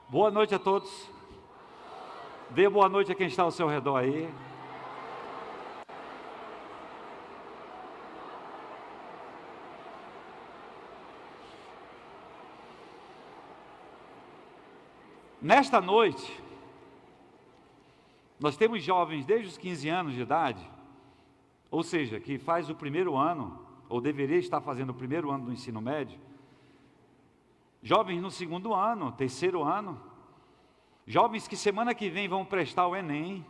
Boa noite a todos. Dê boa noite a quem está ao seu redor aí. Nesta noite, nós temos jovens desde os 15 anos de idade, ou seja, que faz o primeiro ano, ou deveria estar fazendo o primeiro ano do ensino médio, jovens no segundo ano, terceiro ano, jovens que semana que vem vão prestar o Enem,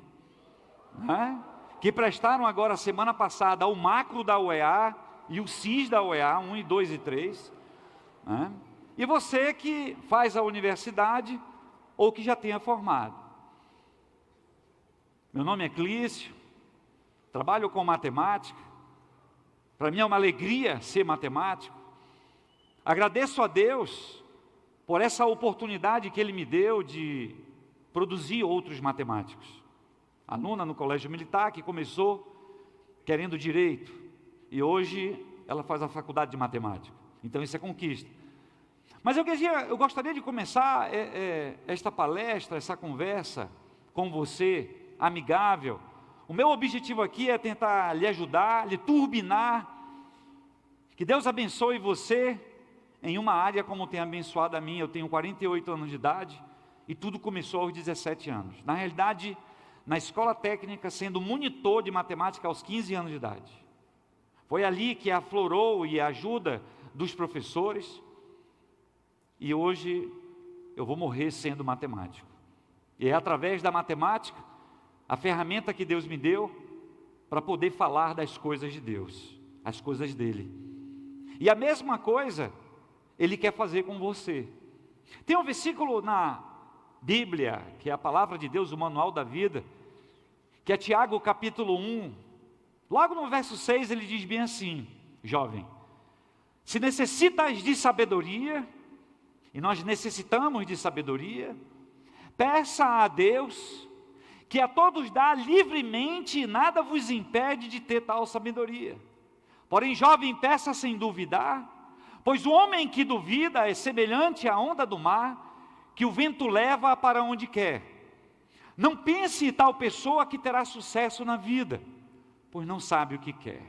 né? Que prestaram agora semana passada o macro da UEA e o CIS da UEA, 1 e 2 e 3, né? E você que faz a universidade ou que já tenha formado. Meu nome é Clício, trabalho com matemática, para mim é uma alegria ser matemático. Agradeço a Deus por essa oportunidade que Ele me deu de produzir outros matemáticos. Aluna no colégio militar que começou querendo direito e hoje ela faz a faculdade de matemática. Então isso é conquista. Mas eu gostaria de começar esta palestra, essa conversa com você, amigável. O meu objetivo aqui é tentar lhe ajudar, lhe turbinar. Que Deus abençoe você em uma área como tem abençoado a mim. Eu tenho 48 anos de idade e tudo começou aos 17 anos. Na realidade, na escola técnica, sendo monitor de matemática aos 15 anos de idade. Foi ali que aflorou e a ajuda dos professores. E hoje eu vou morrer sendo matemático. E é através da matemática, a ferramenta que Deus me deu, para poder falar das coisas de Deus, as coisas dEle. E a mesma coisa Ele quer fazer com você. Tem um versículo na Bíblia, que é a palavra de Deus, o manual da vida, que é Tiago capítulo 1, logo no verso 6 ele diz bem assim: jovem, se necessitas de sabedoria, e nós necessitamos de sabedoria, peça a Deus, que a todos dá livremente, e nada vos impede de ter tal sabedoria. Porém, jovem, peça sem duvidar, pois o homem que duvida é semelhante à onda do mar, que o vento leva para onde quer. Não pense tal pessoa que terá sucesso na vida, pois não sabe o que quer.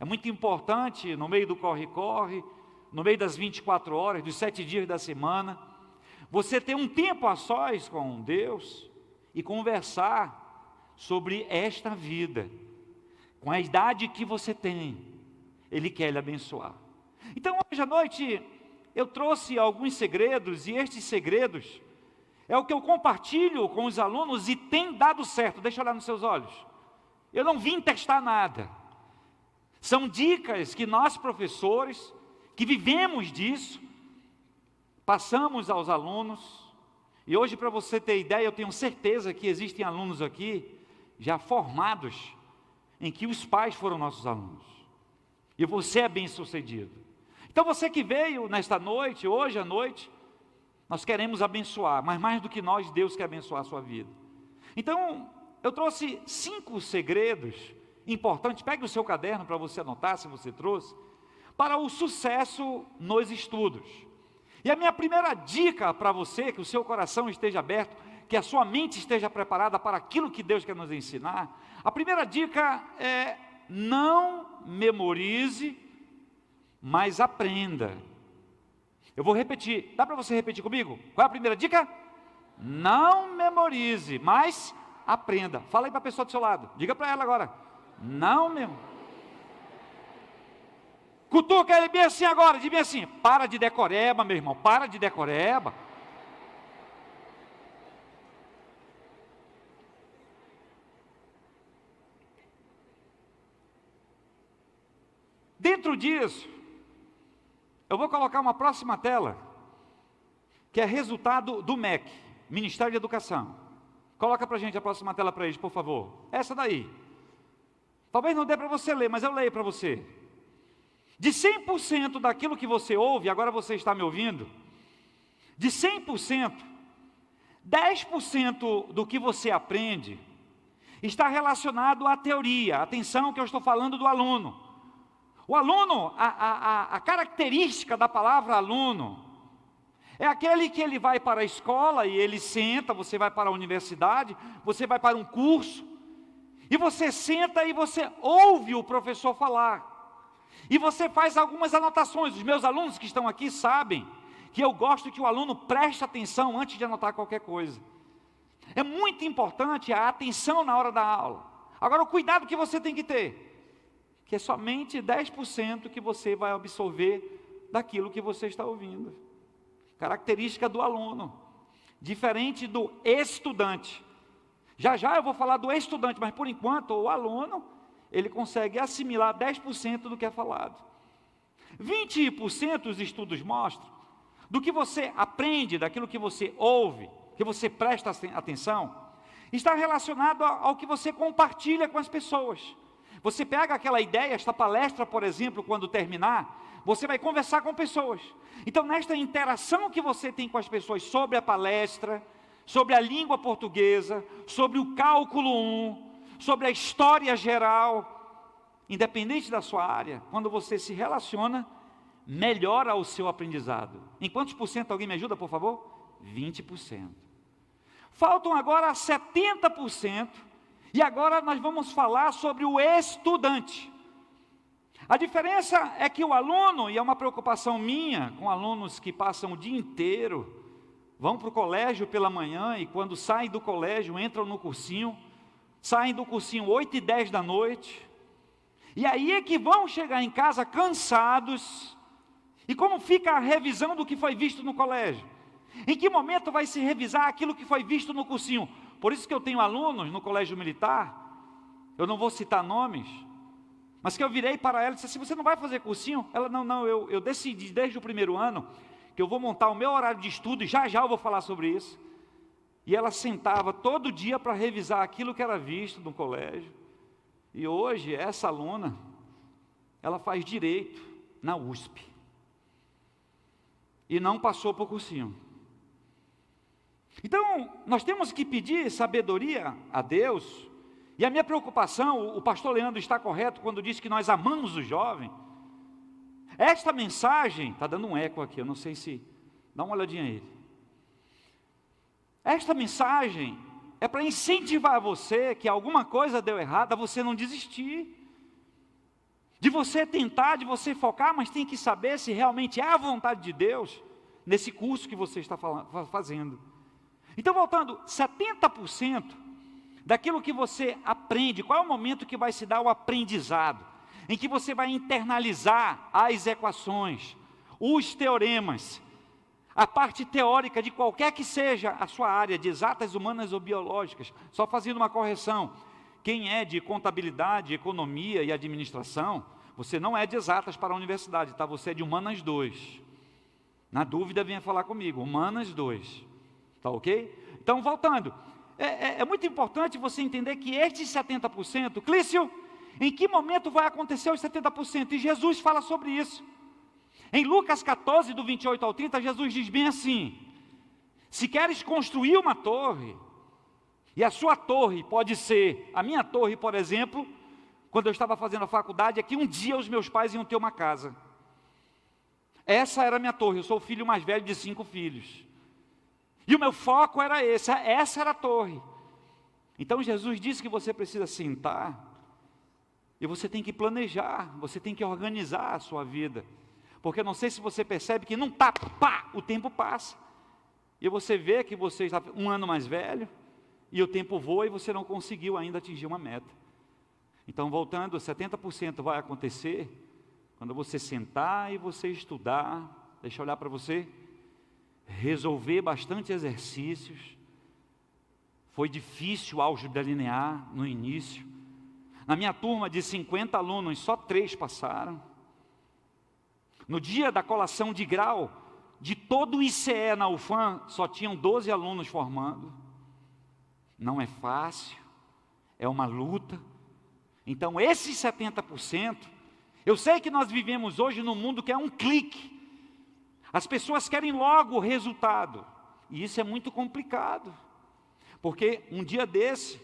É muito importante, no meio do corre-corre, no meio das 24 horas, dos 7 dias da semana, você ter um tempo a sós com Deus e conversar sobre esta vida. Com a idade que você tem, Ele quer lhe abençoar. Então hoje à noite eu trouxe alguns segredos, e estes segredos é o que eu compartilho com os alunos e tem dado certo. Deixa eu olhar nos seus olhos. Eu não vim testar nada. São dicas que nós professores, que vivemos disso, passamos aos alunos. E hoje, para você ter ideia, eu tenho certeza que existem alunos aqui já formados, em que os pais foram nossos alunos. E você é bem sucedido. Então você que veio nesta noite, hoje à noite, nós queremos abençoar, mas mais do que nós, Deus quer abençoar a sua vida. Então, eu trouxe 5 segredos importantes. Pegue o seu caderno para você anotar, se você trouxe, para o sucesso nos estudos. E a minha primeira dica para você, que o seu coração esteja aberto, que a sua mente esteja preparada para aquilo que Deus quer nos ensinar, a primeira dica é: não memorize, mas aprenda. Eu vou repetir, dá para você repetir comigo? Qual é a primeira dica? Não memorize, mas aprenda. Fala aí para a pessoa do seu lado, diga para ela agora: não memorize. Cutuca ele bem assim agora, diz bem assim: para de decoreba, meu irmão, para de decoreba. Dentro disso, eu vou colocar uma próxima tela, que é resultado do MEC, Ministério de Educação. Coloca para a gente a próxima tela para eles, por favor. Essa daí. Talvez não dê para você ler, mas eu leio para você. De 100% daquilo que você ouve, agora você está me ouvindo, de 100%, 10% do que você aprende está relacionado à teoria. Atenção que eu estou falando do aluno. O aluno, a característica da palavra aluno É aquele que ele vai para a escola e ele senta, você vai para a universidade, você vai para um curso, e você senta e você ouve o professor falar. E você faz algumas anotações. Os meus alunos que estão aqui sabem que eu gosto que o aluno preste atenção antes de anotar qualquer coisa. É muito importante a atenção na hora da aula. Agora, o cuidado que você tem que ter, que é somente 10% que você vai absorver daquilo que você está ouvindo. Característica do aluno, diferente do estudante. Já já eu vou falar do estudante, mas por enquanto o aluno, ele consegue assimilar 10% do que é falado. 20% os estudos mostram, do que você aprende, daquilo que você ouve, que você presta atenção, está relacionado ao que você compartilha com as pessoas. Você pega aquela ideia, esta palestra, por exemplo, quando terminar, você vai conversar com pessoas. Então, nesta interação que você tem com as pessoas sobre a palestra, sobre a língua portuguesa, sobre o cálculo 1, sobre a história geral, independente da sua área, quando você se relaciona, melhora o seu aprendizado. Em quantos por cento? Alguém me ajuda, por favor? 20%. Faltam agora 70%, e agora nós vamos falar sobre o estudante. A diferença é que o aluno, e é uma preocupação minha com alunos que passam o dia inteiro, vão para o colégio pela manhã e quando saem do colégio entram no cursinho, saem do cursinho 8h10 da noite, e aí é que vão chegar em casa cansados. E como fica a revisão do que foi visto no colégio? Em que momento vai se revisar aquilo que foi visto no cursinho? Por isso que eu tenho alunos no colégio militar, eu não vou citar nomes, mas que eu virei para ela e disse assim: você não vai fazer cursinho? Ela, não, eu decidi desde o primeiro ano que eu vou montar o meu horário de estudo e já já eu vou falar sobre isso. E ela sentava todo dia para revisar aquilo que era visto no colégio. E hoje essa aluna, ela faz direito na USP. E não passou para o cursinho. Então, nós temos que pedir sabedoria a Deus. E a minha preocupação, o pastor Leandro está correto quando diz que nós amamos o jovem. Esta mensagem, está dando um eco aqui, eu não sei se, dá uma olhadinha aí. Esta mensagem é para incentivar você que alguma coisa deu errado, a você não desistir. De você tentar, de você focar, mas tem que saber se realmente é a vontade de Deus nesse curso que você está fazendo. Então, voltando, 70% daquilo que você aprende, qual é o momento que vai se dar o aprendizado? Em que você vai internalizar as equações, os teoremas, a parte teórica de qualquer que seja a sua área, de exatas, humanas ou biológicas. Só fazendo uma correção, quem é de contabilidade, economia e administração, você não é de exatas para a universidade, tá? Você é de humanas 2. Na dúvida, venha falar comigo, humanas 2. Tá ok? Então, voltando, é muito importante você entender que estes 70%, Clício, em que momento vai acontecer os 70%? E Jesus fala sobre isso. Em Lucas 14, do 28 ao 30, Jesus diz bem assim: se queres construir uma torre, e a sua torre pode ser, a minha torre, por exemplo, quando eu estava fazendo a faculdade, é que um dia os meus pais iam ter uma casa. Essa era a minha torre, eu sou o filho mais velho de 5 filhos. E o meu foco era esse, essa era a torre. Então Jesus disse que você precisa sentar, e você tem que planejar, você tem que organizar a sua vida. Porque não sei se você percebe que não tá, pá, o tempo passa. E você vê que você está um ano mais velho, e o tempo voa e você não conseguiu ainda atingir uma meta. Então, voltando, 70% vai acontecer quando você sentar e você estudar, deixa eu olhar para você, resolver bastante exercícios. Foi difícil a álgebra linear no início. Na minha turma de 50 alunos, só 3 passaram. No dia da colação de grau, de todo o ICE na UFAM, só tinham 12 alunos formando. Não é fácil, é uma luta. Então, esses 70%, eu sei que nós vivemos hoje num mundo que é um clique. As pessoas querem logo o resultado. E isso é muito complicado. Porque um dia desse,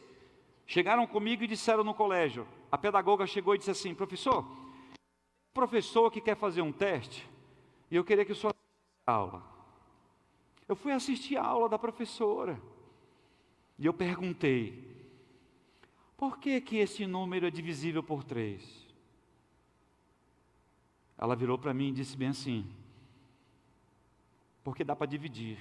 chegaram comigo e disseram no colégio, a pedagoga chegou e disse assim: professor que quer fazer um teste, e eu queria que o senhor assistisse a aula. Eu fui assistir a aula da professora. E eu perguntei, por que que esse número é divisível por 3? Ela virou para mim e disse bem assim, porque dá para dividir.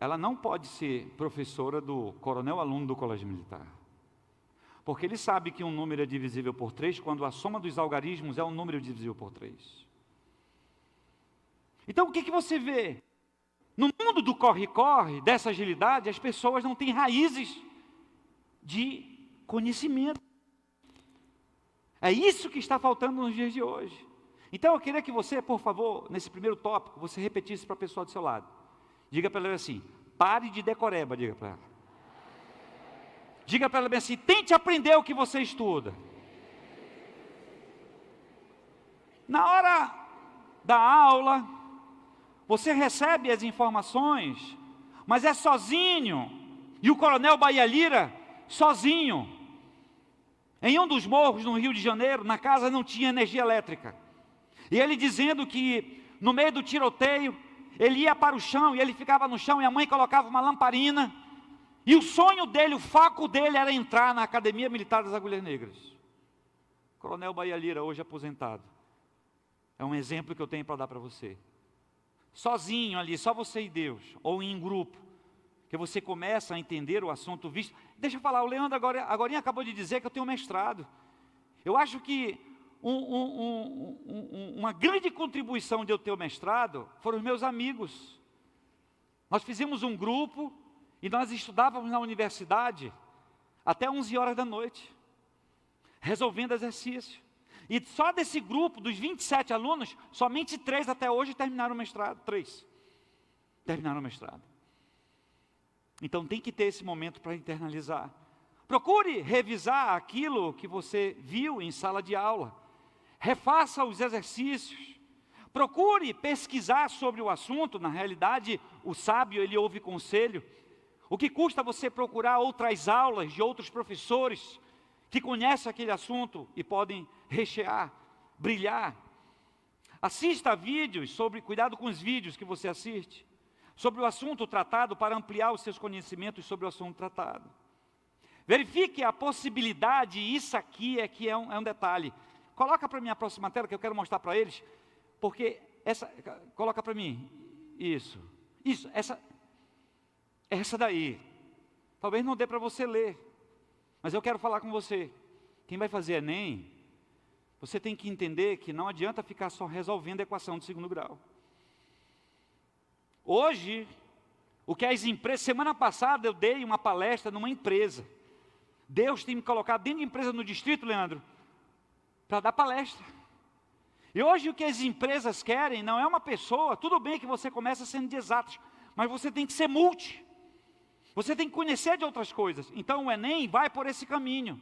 Ela não pode ser professora do coronel aluno do colégio militar. Porque ele sabe que um número é divisível por 3 quando a soma dos algarismos é um número divisível por 3. Então o que você vê? No mundo do corre-corre, dessa agilidade, as pessoas não têm raízes de conhecimento. É isso que está faltando nos dias de hoje. Então eu queria que você, por favor, nesse primeiro tópico, você repetisse para a pessoa do seu lado. Diga para ela assim, pare de decoreba, diga para ela. Diga para ela bem assim, tente aprender o que você estuda. Na hora da aula, você recebe as informações, mas é sozinho. E o coronel Bahia Lira, sozinho. Em um dos morros no Rio de Janeiro, na casa não tinha energia elétrica. E ele dizendo que no meio do tiroteio, ele ia para o chão e ele ficava no chão e a mãe colocava uma lamparina. E o sonho dele, o foco dele era entrar na Academia Militar das Agulhas Negras. Coronel Bahia Lira, hoje aposentado. É um exemplo que eu tenho para dar para você. Sozinho ali, só você e Deus, ou em grupo, que você começa a entender o assunto visto. Deixa eu falar, o Leandro agora acabou de dizer que eu tenho mestrado. Eu acho que uma grande contribuição de eu ter o mestrado foram os meus amigos. Nós fizemos um grupo e nós estudávamos na universidade até 11 horas da noite, resolvendo exercício. E só desse grupo, dos 27 alunos, somente 3 até hoje terminaram o mestrado. 3 terminaram o mestrado. Então tem que ter esse momento para internalizar. Procure revisar aquilo que você viu em sala de aula. Refaça os exercícios. Procure pesquisar sobre o assunto. Na realidade, o sábio, ele ouve conselho. O que custa você procurar outras aulas de outros professores que conhecem aquele assunto e podem rechear, brilhar. Assista a vídeos sobre, cuidado com os vídeos que você assiste, sobre o assunto tratado para ampliar os seus conhecimentos sobre o assunto tratado. Verifique a possibilidade, isso aqui é um detalhe. Coloca para mim a próxima tela que eu quero mostrar para eles, porque coloca para mim, isso, essa daí, talvez não dê para você ler, mas eu quero falar com você. Quem vai fazer Enem, você tem que entender que não adianta ficar só resolvendo a equação de segundo grau. Hoje, o que as empresas... Semana passada eu dei uma palestra numa empresa. Deus tem me colocado dentro de empresa no distrito, Leandro, para dar palestra. E hoje o que as empresas querem não é uma pessoa. Tudo bem que você começa sendo de exatos, mas você tem que ser multi. Você tem que conhecer de outras coisas. Então o Enem vai por esse caminho.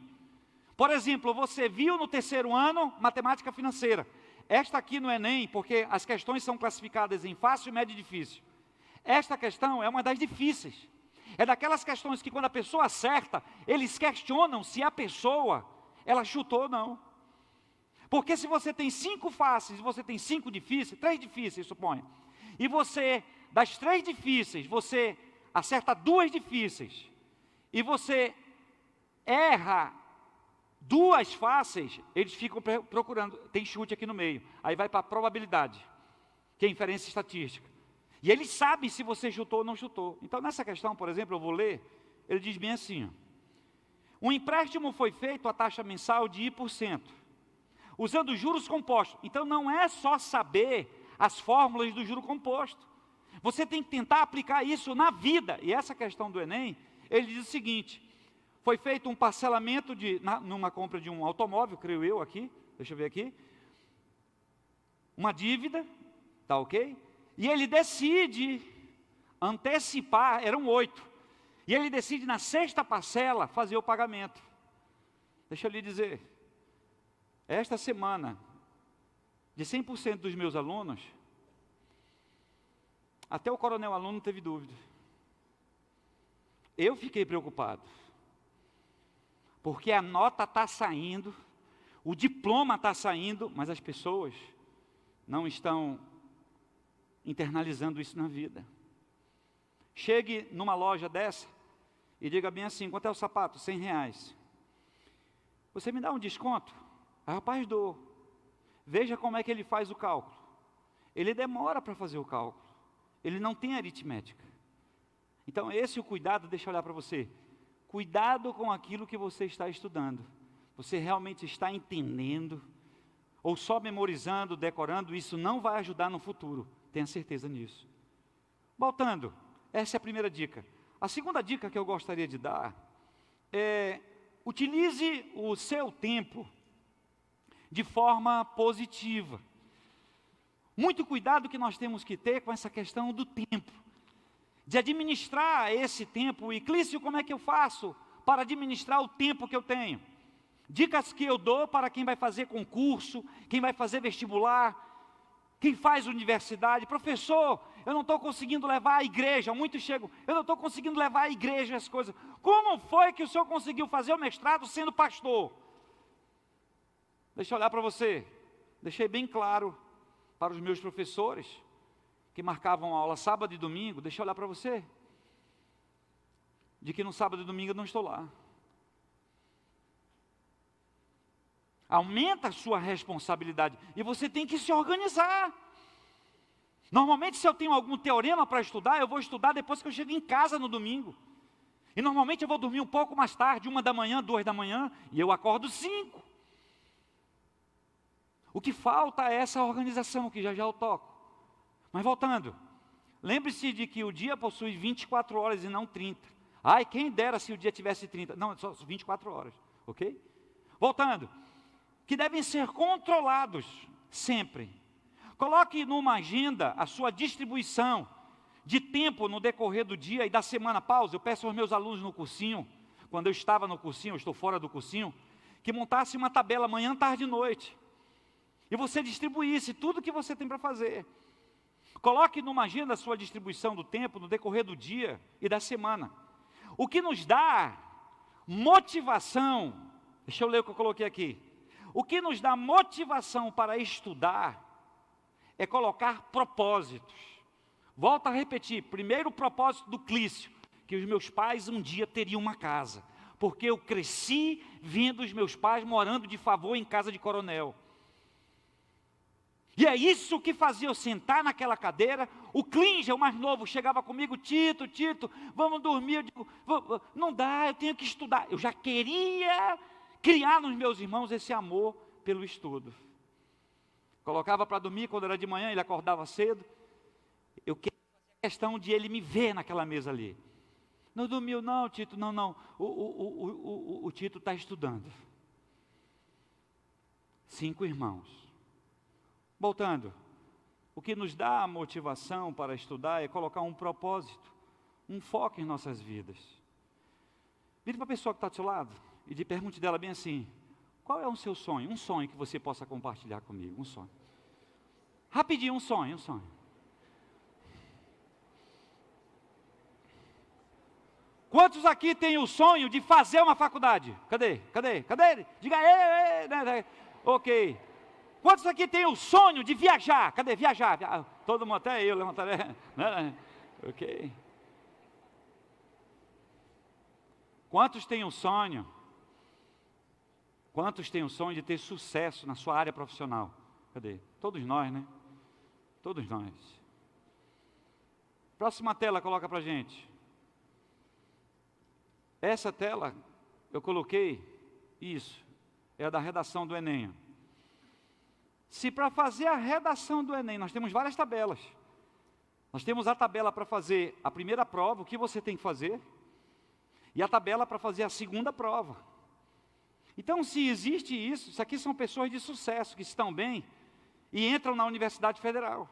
Por exemplo, você viu no terceiro ano matemática financeira. Esta aqui no Enem, porque as questões são classificadas em fácil, médio e difícil. Esta questão é uma das difíceis. É daquelas questões que quando a pessoa acerta, eles questionam se a pessoa, ela chutou ou não. Porque se você tem 5 fáceis, você tem 5 difíceis, 3 difíceis, suponha. E você, das 3 difíceis, você acerta 2 difíceis. E você erra 2 fáceis, eles ficam procurando, tem chute aqui no meio. Aí vai para a probabilidade, que é inferência estatística. E eles sabem se você chutou ou não chutou. Então nessa questão, por exemplo, eu vou ler, ele diz bem assim, um empréstimo foi feito a taxa mensal de I%, usando juros compostos. Então não é só saber as fórmulas do juro composto. Você tem que tentar aplicar isso na vida. E essa questão do Enem, ele diz o seguinte, foi feito um parcelamento numa compra de um automóvel, creio eu aqui, deixa eu ver aqui, uma dívida, tá ok? E ele decide antecipar, eram 8, e ele decide na 6ª parcela fazer o pagamento. Deixa eu lhe dizer, esta semana, de 100% dos meus alunos, até o coronel aluno teve dúvida. Eu fiquei preocupado, porque a nota está saindo, o diploma está saindo, mas as pessoas não estão internalizando isso na vida. Chegue numa loja dessa e diga bem assim: quanto é o sapato? R$100. Você me dá um desconto? Rapaz, dou. Veja como é que ele faz o cálculo. Ele demora para fazer o cálculo. Ele não tem aritmética. Então esse é o cuidado. Deixa eu olhar para você. Cuidado com aquilo que você está estudando. Você realmente está entendendo? Ou só memorizando, decorando? Isso não vai ajudar no futuro. Tenha certeza nisso. Voltando, essa é a primeira dica. A segunda dica que eu gostaria de dar é: utilize o seu tempo de forma positiva. Muito cuidado que nós temos que ter com essa questão do tempo, de administrar esse tempo. E Clício, como é que eu faço para administrar o tempo que eu tenho? Dicas que eu dou para quem vai fazer concurso, quem vai fazer vestibular, quem faz universidade. Professor, eu não estou conseguindo levar a igreja. Muitos chegam: eu não estou conseguindo levar a igreja as coisas. Como foi que o senhor conseguiu fazer o mestrado sendo pastor? Deixa eu olhar para você. Deixei bem claro para os meus professores que marcavam aula sábado e domingo. Deixa eu olhar para você, de que no sábado e domingo eu não estou lá. Aumenta a sua responsabilidade e você tem que se organizar. Normalmente, se eu tenho algum teorema para estudar, eu vou estudar depois que eu chego em casa no domingo. E normalmente eu vou dormir um pouco mais tarde, 1 da manhã, 2 da manhã, e eu acordo 5. O que falta é essa organização, que já já eu toco. Mas voltando, lembre-se de que o dia possui 24 horas e não 30. Ai, quem dera se o dia tivesse 30. Não, só 24 horas, ok? Voltando, que devem ser controlados sempre. Coloque numa agenda a sua distribuição de tempo no decorrer do dia e da semana. Pausa, eu peço aos meus alunos no cursinho, quando eu estava no cursinho, eu estou fora do cursinho, que montasse uma tabela manhã, tarde e noite. E você distribuísse tudo que você tem para fazer. Coloque numa agenda a sua distribuição do tempo no decorrer do dia e da semana. O que nos dá motivação, deixa eu ler o que eu coloquei aqui. O que nos dá motivação para estudar é colocar propósitos. Volto a repetir, primeiro propósito do Clício, que os meus pais um dia teriam uma casa, porque eu cresci vendo os meus pais morando de favor em casa de coronel. E é isso que fazia eu sentar naquela cadeira. O Klinger, o mais novo, chegava comigo: Tito, vamos dormir. Eu digo: não dá, eu tenho que estudar. Eu já queria criar nos meus irmãos esse amor pelo estudo. Colocava para dormir quando era de manhã, ele acordava cedo. Eu queria fazer a questão de ele me ver naquela mesa ali. Não dormiu não, Tito, não. O Tito está estudando. 5 irmãos. Voltando, o que nos dá a motivação para estudar é colocar um propósito, um foco em nossas vidas. Vire para a pessoa que está do seu lado e pergunte dela bem assim: qual é o seu sonho? Um sonho que você possa compartilhar comigo, um sonho. Rapidinho, um sonho. Quantos aqui têm o sonho de fazer uma faculdade? Cadê? Diga aí. Ok. Quantos aqui têm o sonho de viajar? Cadê? Viajar. Todo mundo, até eu levantaria. Ok. Quantos têm o sonho? Quantos têm o sonho de ter sucesso na sua área profissional? Cadê? Todos nós, né? Todos nós. Próxima tela, coloca para a gente. Essa tela, eu coloquei, isso, é a da redação do Enem. Se para fazer a redação do Enem, nós temos várias tabelas. Nós temos a tabela para fazer a primeira prova, o que você tem que fazer, e a tabela para fazer a segunda prova. Então, se existe isso aqui são pessoas de sucesso, que estão bem, e entram na Universidade Federal,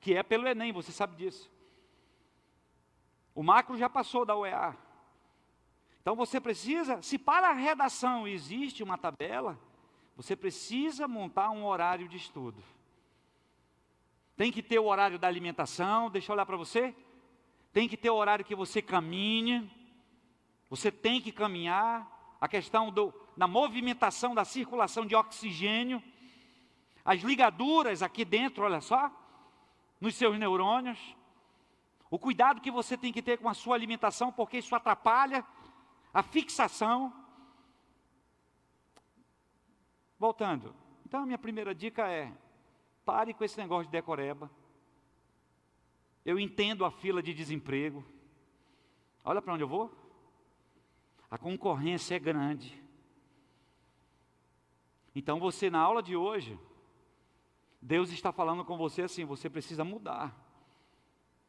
que é pelo Enem, você sabe disso. O Macro já passou da UEA. Então você precisa, se para a redação existe uma tabela, você precisa montar um horário de estudo. Tem que ter o horário da alimentação, deixa eu olhar para você. Tem que ter o horário que você caminhe. Você tem que caminhar. A questão da movimentação, da circulação de oxigênio. As ligaduras aqui dentro, olha só. nos seus neurônios, o cuidado que você tem que ter com a sua alimentação, porque isso atrapalha a fixação. Voltando, então a minha primeira dica é, pare com esse negócio de decoreba. Eu entendo a fila de desemprego. Olha para onde eu vou. A concorrência é grande. Então você, na aula de hoje, Deus está falando com você assim, você precisa mudar.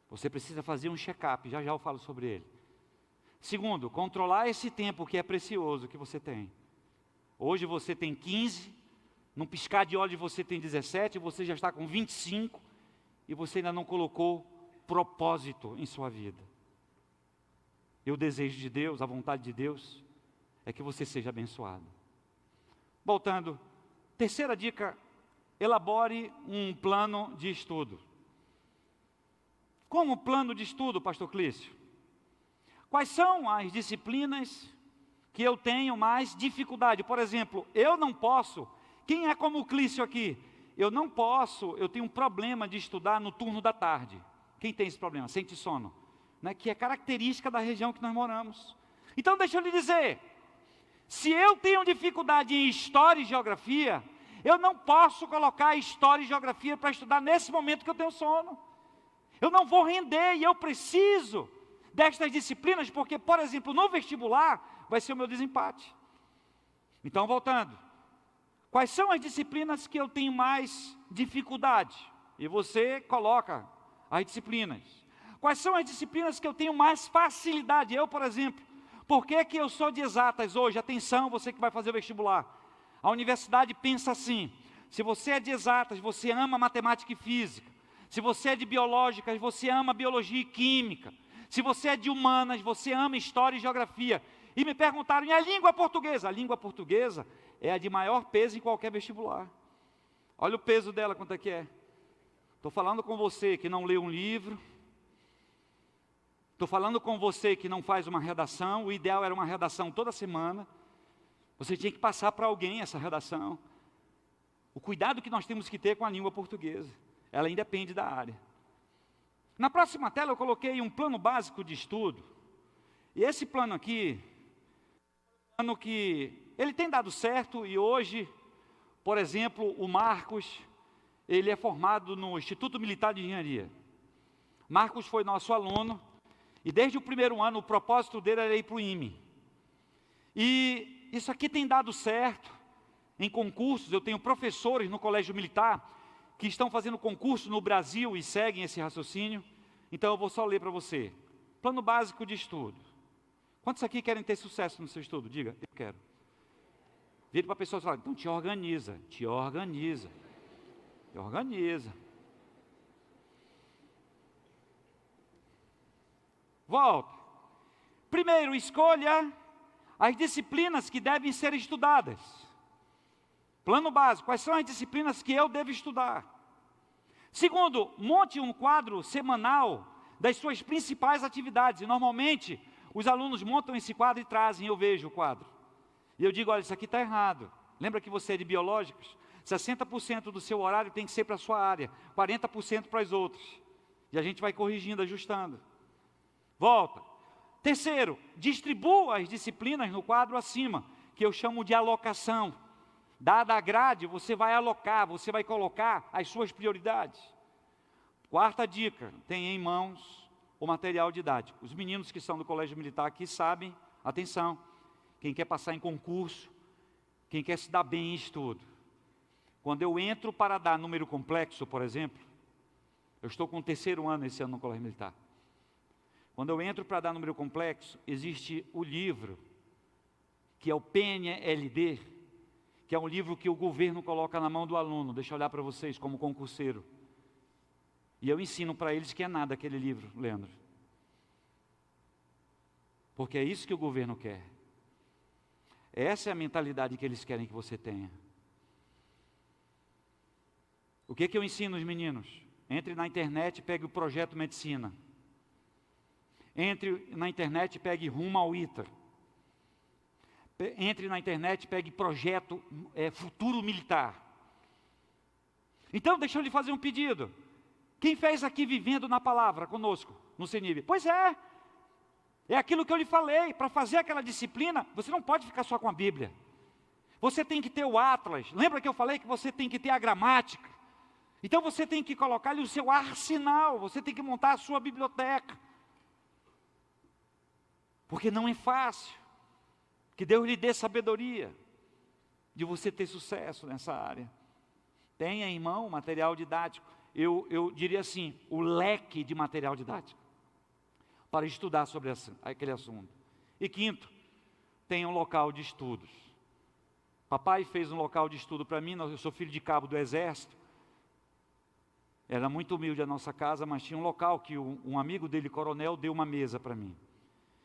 Você precisa fazer um check-up, já já eu falo sobre ele. Segundo, controlar esse tempo que é precioso que você tem. Hoje você tem 15, num piscar de olhos você tem 17, você já está com 25, e você ainda não colocou propósito em sua vida. E o desejo de Deus, a vontade de Deus, é que você seja abençoado. Voltando, terceira dica, elabore um plano de estudo. Como plano de estudo, pastor Clício? Quais são as disciplinas que eu tenho mais dificuldade? Por exemplo, eu não posso, quem é como o Clício aqui? Eu não posso, eu tenho um problema de estudar no turno da tarde. Quem tem esse problema? Sente sono. Né? Que é característica da região que nós moramos. Então deixa eu lhe dizer, se eu tenho dificuldade em história e geografia, eu não posso colocar história e geografia para estudar nesse momento que eu tenho sono. Eu não vou render e eu preciso destas disciplinas, porque, por exemplo, no vestibular vai ser o meu desempate. Então, voltando, quais são as disciplinas que eu tenho mais dificuldade? E você coloca as disciplinas. Quais são as disciplinas que eu tenho mais facilidade? Eu, por exemplo, por que eu sou de exatas hoje? Atenção, você que vai fazer o vestibular. A universidade pensa assim, se você é de exatas, você ama matemática e física. Se você é de biológicas, você ama biologia e química. Se você é de humanas, você ama história e geografia. E me perguntaram, e a língua portuguesa? A língua portuguesa é a de maior peso em qualquer vestibular. Olha o peso dela, quanto é que é. Estou falando com você que não lê um livro. Estou falando com você que não faz uma redação. O ideal era uma redação toda semana. Você tinha que passar para alguém essa redação. O cuidado que nós temos que ter com a língua portuguesa. Ela independe da área. Na próxima tela eu coloquei um plano básico de estudo. E esse plano aqui, plano que ele tem dado certo e hoje, por exemplo, o Marcos, ele é formado no Instituto Militar de Engenharia. Marcos foi nosso aluno e desde o primeiro ano o propósito dele era ir para o IME. E isso aqui tem dado certo em concursos. Eu tenho professores no Colégio Militar que estão fazendo concurso no Brasil e seguem esse raciocínio. Então eu vou só ler para você. Plano básico de estudo. Quantos aqui querem ter sucesso no seu estudo? Diga, eu quero. Vire para a pessoa e fala, então te organiza, te organiza, te organiza. Volta. Primeiro, escolha as disciplinas que devem ser estudadas. Plano básico, quais são as disciplinas que eu devo estudar? Segundo, monte um quadro semanal das suas principais atividades. E normalmente, os alunos montam esse quadro e trazem, eu vejo o quadro. E eu digo, olha, isso aqui está errado. Lembra que você é de biológicos? 60% do seu horário tem que ser para a sua área, 40% para as outras. E a gente vai corrigindo, ajustando. Volta. Terceiro, distribua as disciplinas no quadro acima, que eu chamo de alocação. Dada a grade, você vai alocar, você vai colocar as suas prioridades. Quarta dica, tenha em mãos o material didático. Os meninos que são do Colégio Militar aqui sabem, atenção, quem quer passar em concurso, quem quer se dar bem em estudo. Quando eu entro para dar número complexo, por exemplo, eu estou com o terceiro ano esse ano no Colégio Militar. Quando eu entro para dar número complexo, existe o livro, que é o PNLD, que é um livro que o governo coloca na mão do aluno. Deixa eu olhar para vocês como concurseiro. E eu ensino para eles que é nada aquele livro, Leandro. Porque é isso que o governo quer. Essa é a mentalidade que eles querem que você tenha. O que eu ensino os meninos? Entre na internet e pegue o Projeto Medicina. Entre na internet e pegue Rumo ao ITA. Entre na internet e pegue Projeto Futuro Militar. Então, deixa eu lhe fazer um pedido. Quem fez aqui vivendo na palavra conosco, no CENIB? Pois é. É aquilo que eu lhe falei. Para fazer aquela disciplina, você não pode ficar só com a Bíblia. Você tem que ter o Atlas. Lembra que eu falei que você tem que ter a gramática? Então você tem que colocar ali o seu arsenal. Você tem que montar a sua biblioteca. Porque não é fácil. Que Deus lhe dê sabedoria de você ter sucesso nessa área. Tenha em mão material didático. Eu diria assim, o leque de material didático para estudar sobre aquele assunto. E quinto, tenha um local de estudos. Papai fez um local de estudo para mim. Eu sou filho de cabo do exército. Era muito humilde a nossa casa, mas tinha um local que um amigo dele, coronel, deu uma mesa para mim.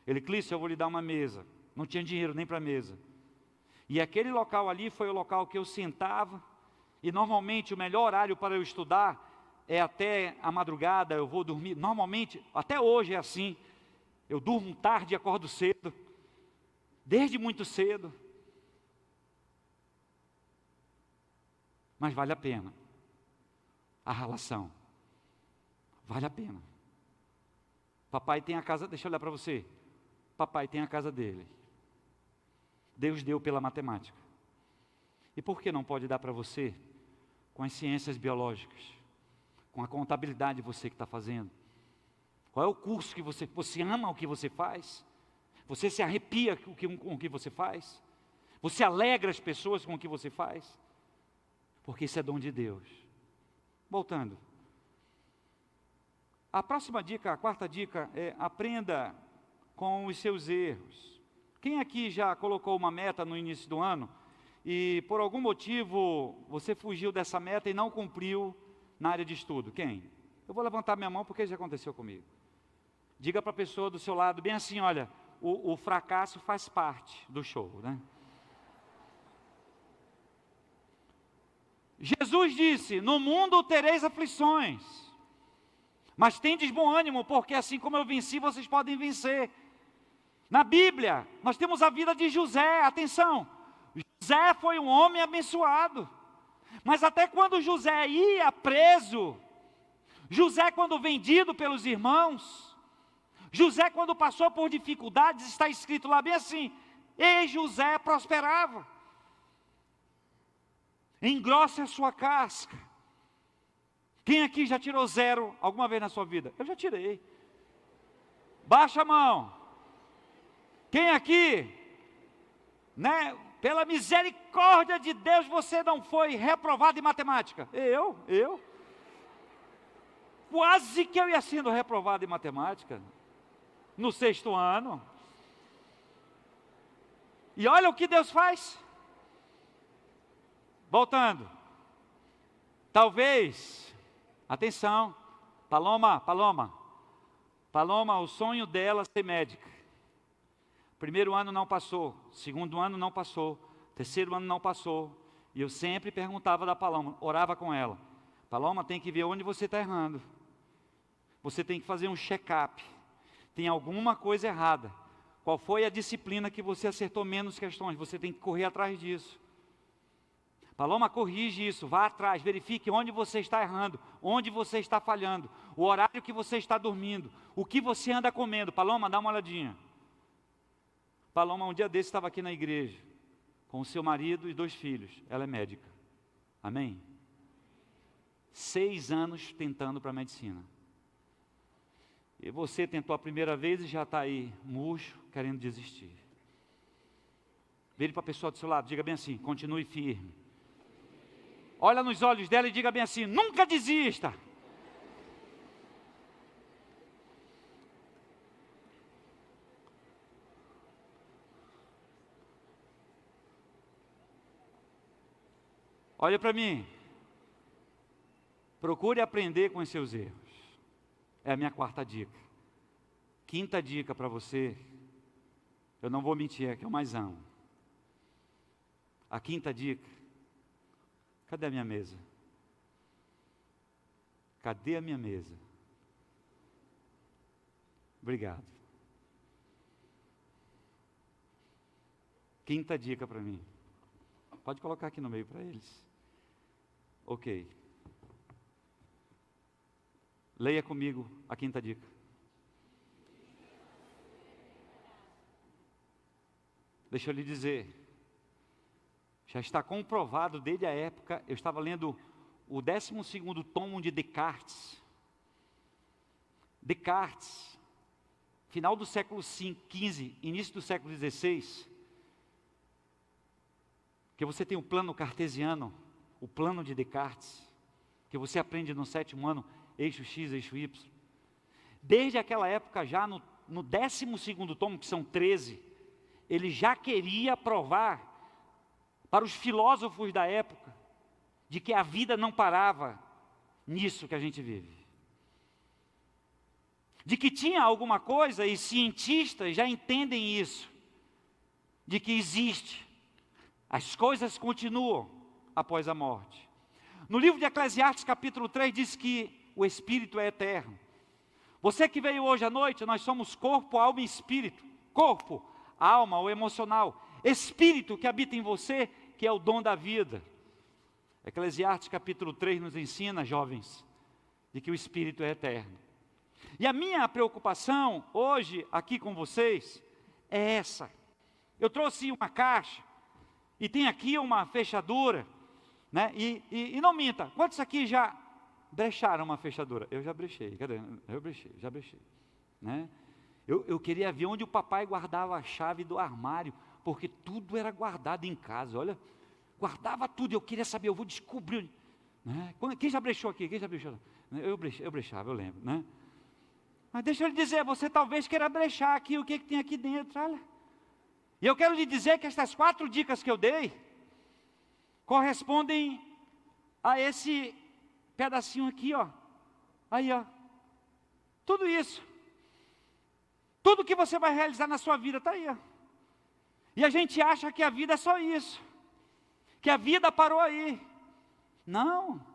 Ele, Clício, eu vou lhe dar uma mesa. Não tinha dinheiro nem para mesa. E aquele local ali foi o local que eu sentava. E normalmente o melhor horário para eu estudar é até a madrugada. Eu vou dormir. Normalmente, até hoje é assim. Eu durmo tarde e acordo cedo. Desde muito cedo. Mas vale a pena. A relação. Vale a pena. Papai tem a casa, deixa eu olhar para você. Papai tem a casa dele. Deus deu pela matemática. E por que não pode dar para você com as ciências biológicas? Com a contabilidade você que está fazendo? Qual é o curso que você ama o que você faz? Você se arrepia com o que você faz? Você alegra as pessoas com o que você faz? Porque isso é dom de Deus. Voltando. A próxima dica, a quarta dica é aprenda com os seus erros. Quem aqui já colocou uma meta no início do ano e por algum motivo você fugiu dessa meta e não cumpriu na área de estudo? Quem? Eu vou levantar minha mão porque já aconteceu comigo. Diga para a pessoa do seu lado bem assim, olha, o fracasso faz parte do show, né? Jesus disse, no mundo tereis aflições, mas tendes bom ânimo, porque assim como eu venci, vocês podem vencer. Na Bíblia, nós temos a vida de José, atenção, José foi um homem abençoado, mas até quando José ia preso, José quando vendido pelos irmãos, José quando passou por dificuldades, está escrito lá bem assim, e José prosperava. Engrosse a sua casca. Quem aqui já tirou 0 alguma vez na sua vida? Eu já tirei. Baixa a mão. Quem aqui, né, pela misericórdia de Deus, você não foi reprovado em matemática? Eu. Quase que eu ia sendo reprovado em matemática, no 6º ano. E olha o que Deus faz. Voltando. Talvez, atenção, Paloma, o sonho dela é ser médica. 1º ano não passou, 2º ano não passou, 3º ano não passou. E eu sempre perguntava da Paloma, orava com ela. Paloma, tem que ver onde você está errando. Você tem que fazer um check-up. Tem alguma coisa errada. Qual foi a disciplina que você acertou menos questões? Você tem que correr atrás disso. Paloma, corrige isso, vá atrás, verifique onde você está errando, onde você está falhando, o horário que você está dormindo, o que você anda comendo. Paloma, dá uma olhadinha. Paloma, um dia desse estava aqui na igreja, com o seu marido e 2 filhos, ela é médica, amém? 6 anos tentando para a medicina. E você tentou a primeira vez e já está aí, murcho, querendo desistir. Vire para a pessoa do seu lado, diga bem assim, continue firme. Olha nos olhos dela e diga bem assim, nunca desista. Olha para mim. Procure aprender com os seus erros. É a minha 4ª dica. 5ª dica para você, eu não vou mentir, é que eu mais amo. A 5ª dica, cadê a minha mesa? Cadê a minha mesa? Obrigado. 5ª dica para mim. Pode colocar aqui no meio para eles. Ok. Leia comigo a quinta dica. Deixa eu lhe dizer, já está comprovado desde a época, eu estava lendo o 12º tomo de Descartes. Descartes, final do século XV, início do século XVI, que você tem o plano cartesiano, o plano de Descartes, que você aprende no 7º ano, eixo X, eixo Y. Desde aquela época, já no 12º tomo, que são 13, ele já queria provar para os filósofos da época de que a vida não parava nisso que a gente vive. De que tinha alguma coisa, e cientistas já entendem isso, de que existe, as coisas continuam após a morte. No livro de Eclesiastes, capítulo 3, diz que o Espírito é eterno. Você que veio hoje à noite, nós somos corpo, alma e espírito. Corpo, alma, o emocional. Espírito que habita em você, que é o dom da vida. Eclesiastes capítulo 3 nos ensina, jovens, de que o Espírito é eterno. E a minha preocupação hoje, aqui com vocês, é essa. Eu trouxe uma caixa, e tem aqui uma fechadura, né? E não minta, quantos aqui já brecharam uma fechadura? Eu já brechei, cadê? Já brechei, né? Eu queria ver onde o papai guardava a chave do armário, porque tudo era guardado em casa, olha, guardava tudo, eu queria saber, eu vou descobrir, né? Quem já brechou aqui? Quem já brechou? Eu brechava, eu lembro, né? Mas deixa eu lhe dizer, você talvez queira brechar aqui, o que tem aqui dentro, olha. E eu quero lhe dizer que estas 4 dicas que eu dei, correspondem a esse pedacinho aqui, ó. Aí, ó. Tudo isso. Tudo que você vai realizar na sua vida está aí, ó. E a gente acha que a vida é só isso. Que a vida parou aí. Não.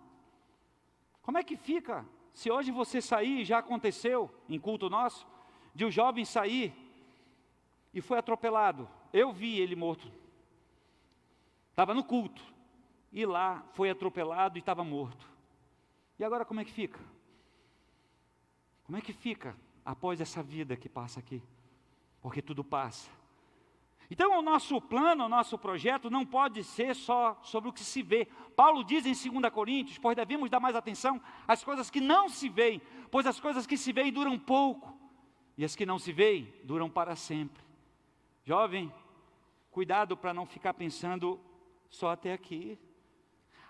Como é que fica? Se hoje você sair, já aconteceu em culto nosso, de um jovem sair e foi atropelado. Eu vi ele morto. Estava no culto. E lá foi atropelado e estava morto. E agora como é que fica? Como é que fica após essa vida que passa aqui? Porque tudo passa. Então o nosso plano, o nosso projeto não pode ser só sobre o que se vê. Paulo diz em 2 Coríntios, pois devemos dar mais atenção às coisas que não se veem, pois as coisas que se veem duram pouco, e as que não se veem duram para sempre. Jovem, cuidado para não ficar pensando só até aqui.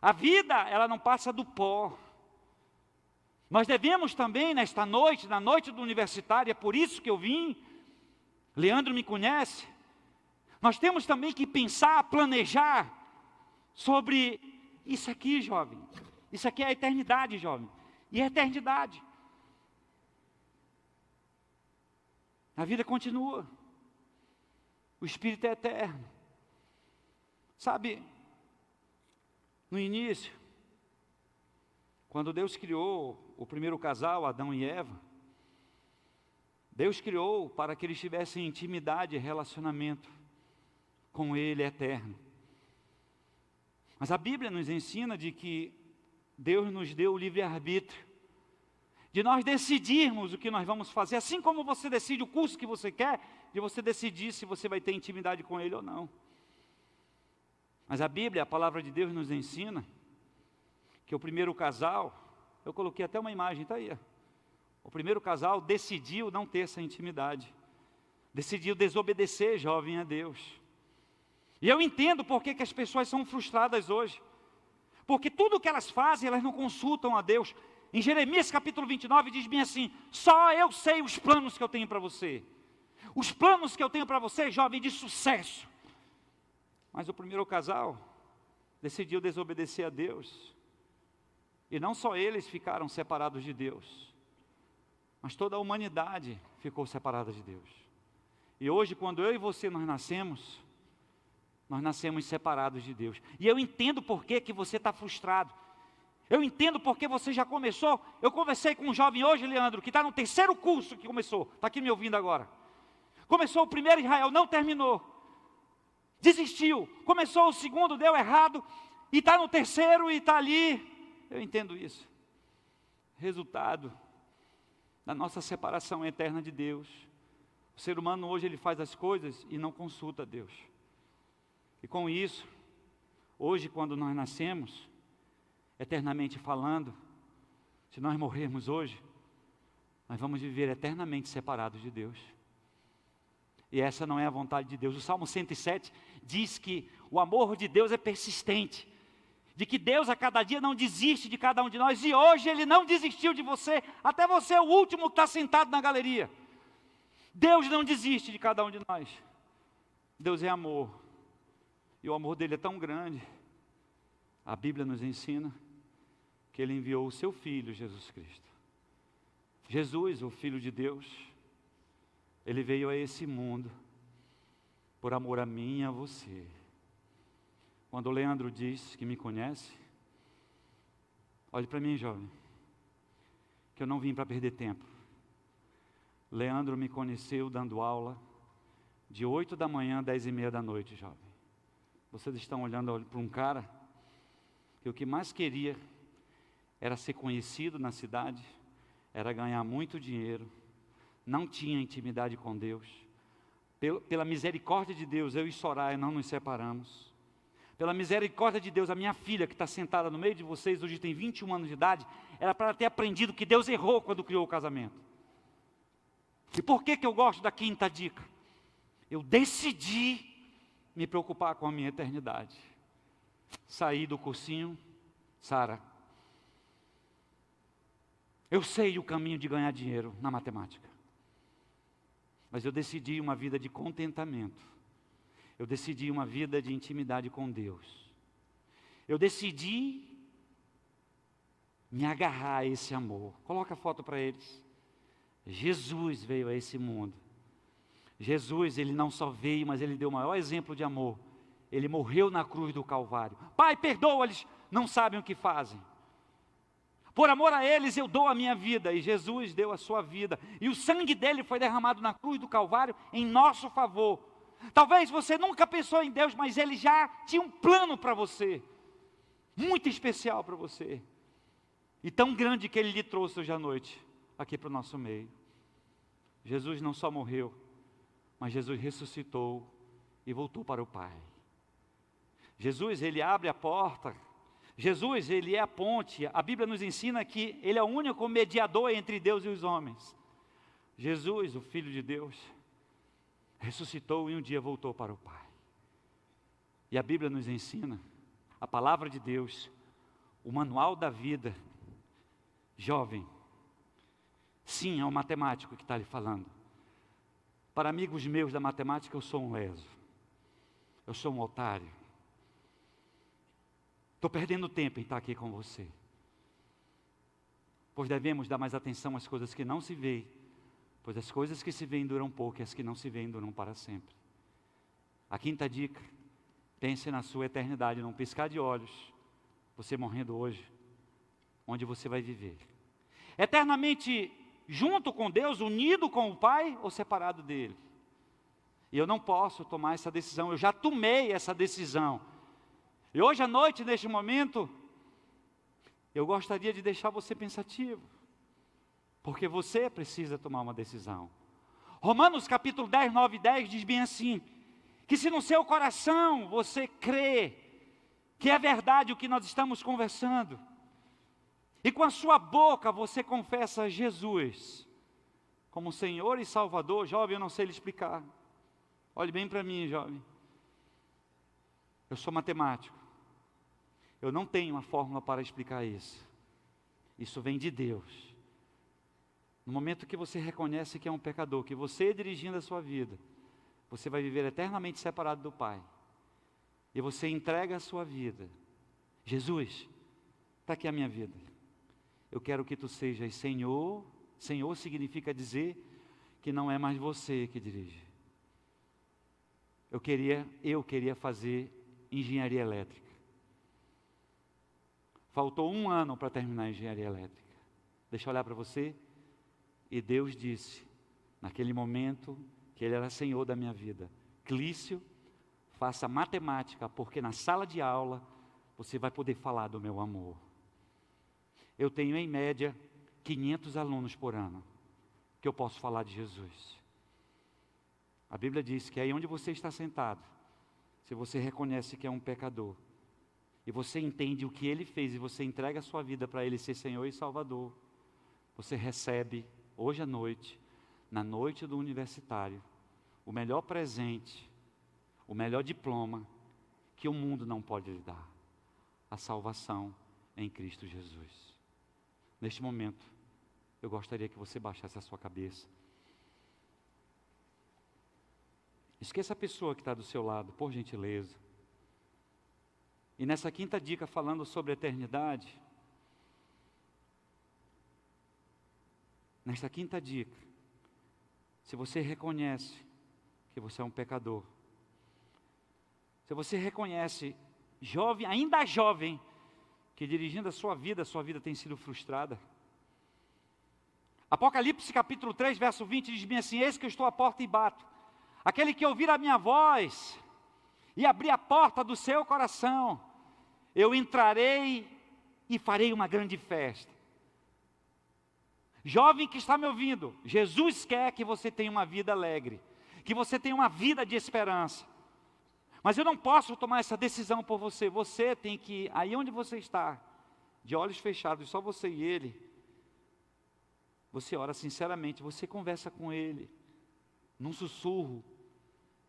A vida, ela não passa do pó. Nós devemos também, nesta noite, na noite do universitário, é por isso que eu vim, Leandro me conhece, nós temos também que pensar, planejar sobre isso aqui, jovem. Isso aqui é a eternidade, jovem. E a eternidade. A vida continua. O Espírito é eterno. Sabe, no início, quando Deus criou o primeiro casal, Adão e Eva, Deus criou para que eles tivessem intimidade e relacionamento com Ele eterno. Mas a Bíblia nos ensina de que Deus nos deu o livre-arbítrio, de nós decidirmos o que nós vamos fazer, assim como você decide o curso que você quer, de você decidir se você vai ter intimidade com Ele ou não. Mas a Bíblia, a palavra de Deus nos ensina que o primeiro casal, eu coloquei até uma imagem, está aí, ó. O primeiro casal decidiu não ter essa intimidade, decidiu desobedecer, jovem, a Deus. E eu entendo por que as pessoas são frustradas hoje, porque tudo que elas fazem, elas não consultam a Deus. Em Jeremias capítulo 29 diz bem assim, só eu sei os planos que eu tenho para você. Os planos que eu tenho para você, jovem, de sucesso. Mas o primeiro casal decidiu desobedecer a Deus. E não só eles ficaram separados de Deus, mas toda a humanidade ficou separada de Deus. E hoje, quando eu e você nós nascemos separados de Deus. E eu entendo por que você está frustrado. Eu entendo porque você já começou. Eu conversei com um jovem hoje, Leandro, que está no 3º curso que começou. Está aqui me ouvindo agora. Começou o primeiro Israel, não terminou. Desistiu. Começou o segundo, deu errado. E está no 3º e está ali. Eu entendo isso. Resultado, da nossa separação eterna de Deus. O ser humano hoje ele faz as coisas e não consulta Deus. E com isso, hoje quando nós nascemos, eternamente falando, se nós morrermos hoje, nós vamos viver eternamente separados de Deus. E essa não é a vontade de Deus. O Salmo 107 diz que o amor de Deus é persistente, de que Deus a cada dia não desiste de cada um de nós, e hoje Ele não desistiu de você, até você é o último que está sentado na galeria. Deus não desiste de cada um de nós. Deus é amor, e o amor dele é tão grande, a Bíblia nos ensina, que Ele enviou o seu Filho, Jesus Cristo. Jesus, o Filho de Deus, Ele veio a esse mundo, por amor a mim e a você. Quando o Leandro diz que me conhece, olhe para mim, jovem, que eu não vim para perder tempo. Leandro me conheceu dando aula de 8 da manhã a 10h30 da noite, jovem. Vocês estão olhando para um cara que o que mais queria era ser conhecido na cidade, era ganhar muito dinheiro, não tinha intimidade com Deus. Pela misericórdia de Deus, eu e Soraya não nos separamos. Pela misericórdia de Deus, a minha filha que está sentada no meio de vocês, hoje tem 21 anos de idade, era para ter aprendido que Deus errou quando criou o casamento. E por que eu gosto da quinta dica? Eu decidi me preocupar com a minha eternidade. Saí do cursinho, Sara, eu sei o caminho de ganhar dinheiro na matemática, mas eu decidi uma vida de contentamento. Eu decidi uma vida de intimidade com Deus. Eu decidi me agarrar a esse amor. Coloca a foto para eles. Jesus veio a esse mundo. Jesus, Ele não só veio, mas Ele deu o maior exemplo de amor. Ele morreu na cruz do Calvário. Pai, perdoa-lhes, não sabem o que fazem. Por amor a eles eu dou a minha vida. E Jesus deu a sua vida. E o sangue dele foi derramado na cruz do Calvário em nosso favor. Talvez você nunca pensou em Deus, mas Ele já tinha um plano para você, muito especial para você, e tão grande que Ele lhe trouxe hoje à noite, aqui para o nosso meio. Jesus não só morreu, mas Jesus ressuscitou e voltou para o Pai. Jesus, Ele abre a porta. Jesus, Ele é a ponte. A Bíblia nos ensina que Ele é o único mediador entre Deus e os homens. Jesus, o Filho de Deus, ressuscitou e um dia voltou para o Pai. E a Bíblia nos ensina, a palavra de Deus, o manual da vida. Jovem, sim, é um matemático que está lhe falando. Para amigos meus da matemática, eu sou um leso. Eu sou um otário. Estou perdendo tempo em estar aqui com você. Pois devemos dar mais atenção às coisas que não se veem, pois as coisas que se veem duram pouco e as que não se veem duram para sempre. A quinta dica, pense na sua eternidade, num piscar de olhos, você morrendo hoje, onde você vai viver. Eternamente junto com Deus, unido com o Pai ou separado dele? E eu não posso tomar essa decisão, eu já tomei essa decisão. E hoje à noite, neste momento, eu gostaria de deixar você pensativo, porque você precisa tomar uma decisão. Romanos capítulo 10, 9 e 10 diz bem assim, que se no seu coração você crê que é verdade o que nós estamos conversando, e com a sua boca você confessa Jesus como Senhor e Salvador. Jovem, eu não sei lhe explicar. Olhe bem para mim, jovem. Eu sou matemático. Eu não tenho uma fórmula para explicar isso. Isso vem de Deus. No momento que você reconhece que é um pecador, que você dirigindo a sua vida, você vai viver eternamente separado do Pai. E você entrega a sua vida. Jesus, está aqui a minha vida. Eu quero que tu sejas Senhor. Senhor significa dizer que não é mais você que dirige. Eu queria fazer engenharia elétrica. Faltou 1 ano para terminar a engenharia elétrica. Deixa eu olhar para você. E Deus disse, naquele momento, que Ele era Senhor da minha vida. Clício, faça matemática, porque na sala de aula você vai poder falar do meu amor. Eu tenho em média 500 alunos por ano. que eu posso falar de Jesus. A Bíblia diz que aí onde você está sentado, se você reconhece que é um pecador, e você entende o que Ele fez, e você entrega a sua vida para Ele ser Senhor e Salvador, você recebe, hoje à noite, na noite do universitário, o melhor presente, o melhor diploma que o mundo não pode lhe dar: a salvação em Cristo Jesus. Neste momento, eu gostaria que você baixasse a sua cabeça. Esqueça a pessoa que está do seu lado, por gentileza. E nessa quinta dica, falando sobre a eternidade, nesta quinta dica, se você reconhece que você é um pecador, se você reconhece, jovem, ainda jovem, que dirigindo a sua vida tem sido frustrada. Apocalipse capítulo 3, verso 20, diz bem assim: eis que eu estou à porta e bato. Aquele que ouvir a minha voz e abrir a porta do seu coração, eu entrarei e farei uma grande festa. Jovem que está me ouvindo, Jesus quer que você tenha uma vida alegre, que você tenha uma vida de esperança. Mas eu não posso tomar essa decisão por você. Você tem que ir aí onde você está, de olhos fechados, só você e Ele. Você ora sinceramente, você conversa com Ele, num sussurro,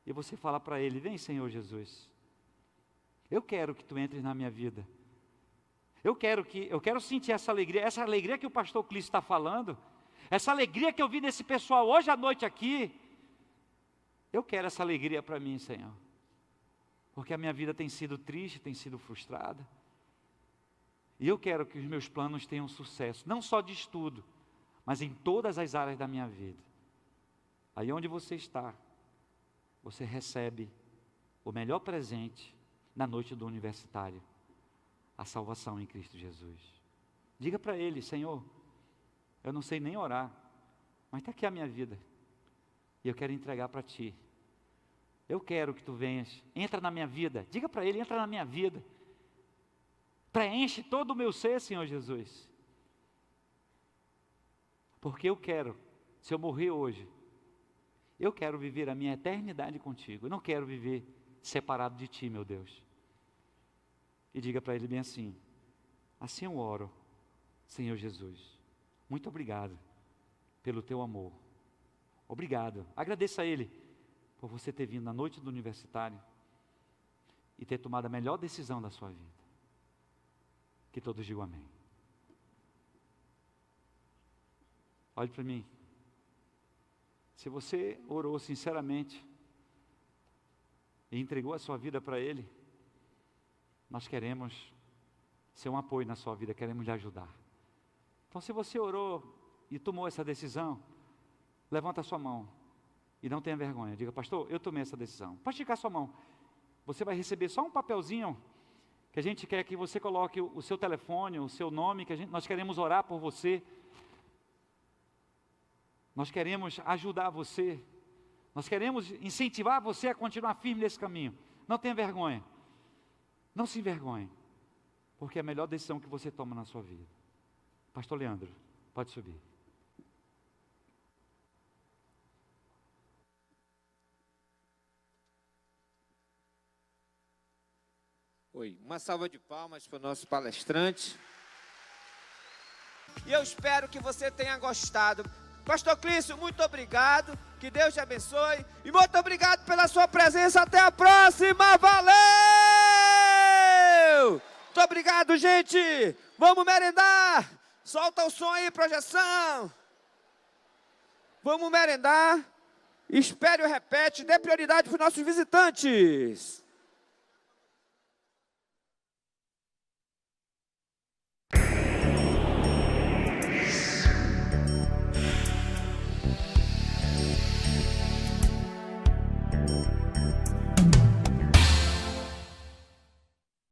e você fala para Ele: vem, Senhor Jesus, eu quero que Tu entres na minha vida. Eu quero sentir essa alegria que o pastor Clício está falando, essa alegria que eu vi nesse pessoal hoje à noite aqui. Eu quero essa alegria para mim, Senhor, porque a minha vida tem sido triste, tem sido frustrada, e eu quero que os meus planos tenham sucesso, não só de estudo, mas em todas as áreas da minha vida. Aí onde você está, você recebe o melhor presente na noite do universitário: a salvação em Cristo Jesus. Diga para Ele: Senhor, eu não sei nem orar, mas está aqui a minha vida, e eu quero entregar para Ti. Eu quero que Tu venhas, entra na minha vida. Diga para Ele: entra na minha vida, preenche todo o meu ser, Senhor Jesus. Porque eu quero, se eu morrer hoje, eu quero viver a minha eternidade contigo. Eu não quero viver separado de Ti, meu Deus. E diga para Ele bem assim: assim eu oro, Senhor Jesus, muito obrigado pelo Teu amor. Obrigado. Agradeça a Ele por você ter vindo na noite do universitário e ter tomado a melhor decisão da sua vida. Que todos digam amém. Olhe para mim. Se você orou sinceramente e entregou a sua vida para Ele, nós queremos ser um apoio na sua vida, queremos lhe ajudar. Então, se você orou e tomou essa decisão, levanta a sua mão e não tenha vergonha. Diga: pastor, eu tomei essa decisão. Pode esticar a sua mão. Você vai receber só um papelzinho que a gente quer que você coloque o seu telefone, o seu nome, nós queremos orar por você. Nós queremos ajudar você. Nós queremos incentivar você a continuar firme nesse caminho. Não tenha vergonha. Não se envergonhe, porque é a melhor decisão que você toma na sua vida. Pastor Leandro, pode subir. Oi, uma salva de palmas para o nosso palestrante. E eu espero que você tenha gostado. Pastor Clício, muito obrigado, que Deus te abençoe, e muito obrigado pela sua presença, até a próxima, valeu! Muito obrigado, gente, vamos merendar, solta o som aí, projeção, vamos merendar, espere o repete, dê prioridade para os nossos visitantes.